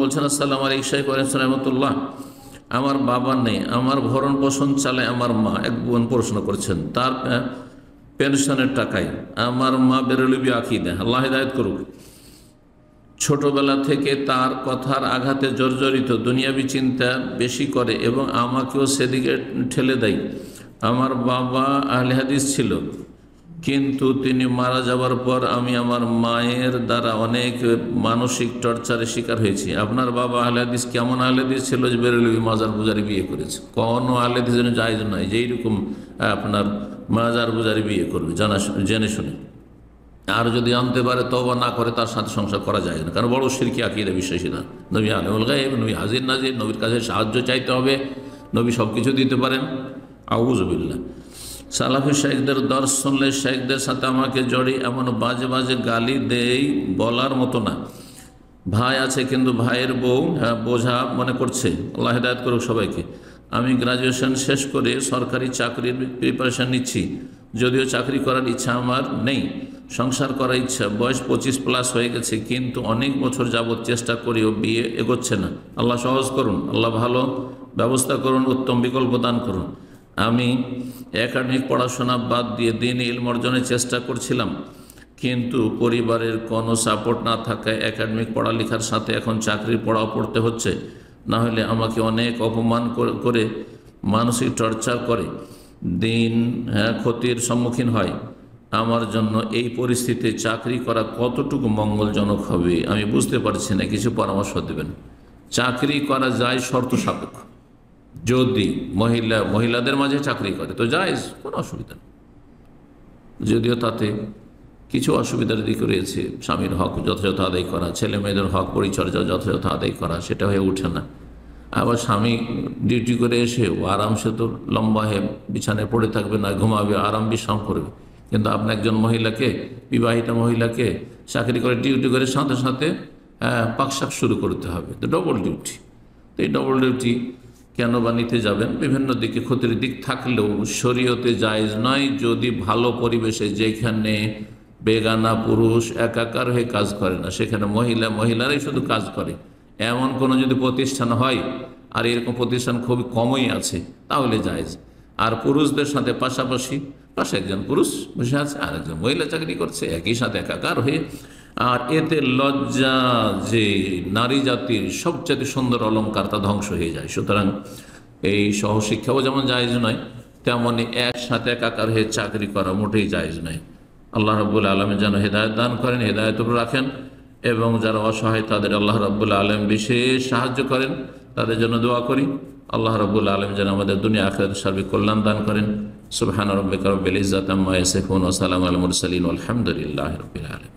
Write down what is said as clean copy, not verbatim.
বলছেন, আসসালামু আলাইকুম শাইখ রহমতুল্লাহ। আমার বাবা নেই, আমার ভরণ পোষণ চালায় আমার মা। এক বোন প্রশ্ন করছেন, তার পেনশনের টাকায় আমার মা বেরলবি আকীদা, আল্লাহ হিদায়াত করুক। ছোটবেলা থেকে তার কথার আঘাতে জর্জরিত, দুনিয়াবি চিন্তা বেশি করে এবং আমাকেও সেদিকে ঠেলে দেয়। আমার বাবা আহলে হাদিস ছিল, কিন্তু তিনি মারা যাওয়ার পর আমি আমার মায়ের দ্বারা অনেক মানসিক টর্চারের শিকার হয়েছি। আপনার বাবা আহলে হাদিস কেমন আহলে হাদিস ছিল যে বেরলবি মাজার পূজারি বিয়ে করেছে? কোনো আহলে হাদিস যেন জায়েজ নয় যে এইরকম আপনার মাজার পূজারি বিয়ে করবে জেনে শুনে। আর যদি আনতে পারে তওবা না করে তার সাথে সংসার করা যায় না, কারণ বড় শিরকি আকীদা বিশ্বাসী না। নবী আলিমুল গায়ব, নবী হাজির নাজির, নবীর কাছে সাহায্য চাইতে হবে, নবী সব কিছু দিতে পারেন। আউযু বিল্লাহ। সালাফি শাইখদের দর্শ শুনলে শাইখদের সাথে আমাকে জড়ি এমন বাজে বাজে গালি দেই, বলার মতো না। ভাই আছে কিন্তু ভাইয়ের বউ বোঝা মনে করছে। আল্লাহ হিদায়াত করুক সবাইকে। আমি গ্রাজুয়েশন শেষ করে সরকারি চাকরির প্রিপারেশন নিচ্ছি, যদিও চাকরি করার ইচ্ছা আমার নেই, সংসার করার ইচ্ছা। বয়স 25+ হয়ে গেছে, কিন্তু অনেক বছর যাবৎ চেষ্টা করেও বিয়ে এগোচ্ছে না। আল্লাহ সহজ করুন, আল্লাহ ভালো ব্যবস্থা করুন, উত্তম বিকল্প দান করুন। আমি একাডেমিক পড়াশোনা বাদ দিয়ে দিন ইলম অর্জনের চেষ্টা করছিলাম, কিন্তু পরিবারের কোনো সাপোর্ট না থাকায় একাডেমিক পড়ালেখার সাথে এখন চাকরির পড়াও পড়তে হচ্ছে। না হলে আমাকে অনেক অপমান করে মানসিক টর্চার করে, দিন ক্ষতির সম্মুখীন হয়। আমার জন্য এই পরিস্থিতিতে চাকরি করা কতটুকু মঙ্গলজনক হবে আমি বুঝতে পারছি না, কিছু পরামর্শ দেবেন। চাকরি করা যায় শর্ত সাপেক্ষ। যদি মহিলাদের মাঝে চাকরি করে তো জায়েজ, কোনো অসুবিধা নেই, যদিও তাতে কিছু অসুবিধার দিক রয়েছে। স্বামীর হক যথাযথ আদায় করা, ছেলে মেয়েদের হক পরিচর্যা যথাযথ আদায় করা, সেটা হয়ে ওঠে না। আবার স্বামী ডিউটি করে এসে ও আরামসে তো লম্বা হয়ে বিছানায় পড়ে থাকবে না, ঘুমাবে, আরাম বিশ্রাম করবে। কিন্তু আপনি একজন মহিলাকে, বিবাহিতা মহিলাকে চাকরি করে ডিউটি করে সাথে সাথে পাকশাক শুরু করতে হবে, তো ডবল ডিউটি। তো এই ডবল ডিউটি কেন বা নিতে যাবেন? বিভিন্ন দিকে ক্ষতির দিক থাকলেও শরীয়তে জায়েজ নয়। যদি ভালো পরিবেশে, যেখানে বেগানা পুরুষ একাকার হয়ে কাজ করে না, সেখানে মহিলারাই শুধু কাজ করে, এমন কোনো যদি প্রতিষ্ঠান হয়, আর এরকম প্রতিষ্ঠান খুবই কমই আছে, তাহলে জায়েজ। আর পুরুষদের সাথে পাশাপাশি পাশে একজন পুরুষ বসে আছে আর একজন মহিলা চাকরি করছে, একই সাথে একাকার হয়ে। আর এতে লজ্জা, যে নারী জাতির সবচেয়ে সুন্দর অলংকার, তা ধ্বংস হয়ে যায়। সুতরাং এই সহশিক্ষাও যেমন জায়েজ নয়, তেমনই একসাথে একাকার হয়ে চাকরি করা মোটেই জায়েজ নয়। আল্লাহ রাব্বুল আলামিন যেন হেদায়েত দান করেন, হেদায়েত রাখেন, এবং যারা অসহায় তাদের আল্লাহ রাব্বুল আলামিন বিশেষ সাহায্য করেন, তাদের জন্য দোয়া করি। আল্লাহ রাব্বুল আলামিন যেন আমাদের দুনিয়া আখিরাত সার্বিক কল্যাণ দান করেন। সুবহান রাব্বিকা রাব্বিল ইজ্জাতি আম্মা ইয়াসিফুন ওয়া সালামুন আলাল মুরসালিন ওয়ালহামদুলিল্লাহি রাব্বিল আলামিন।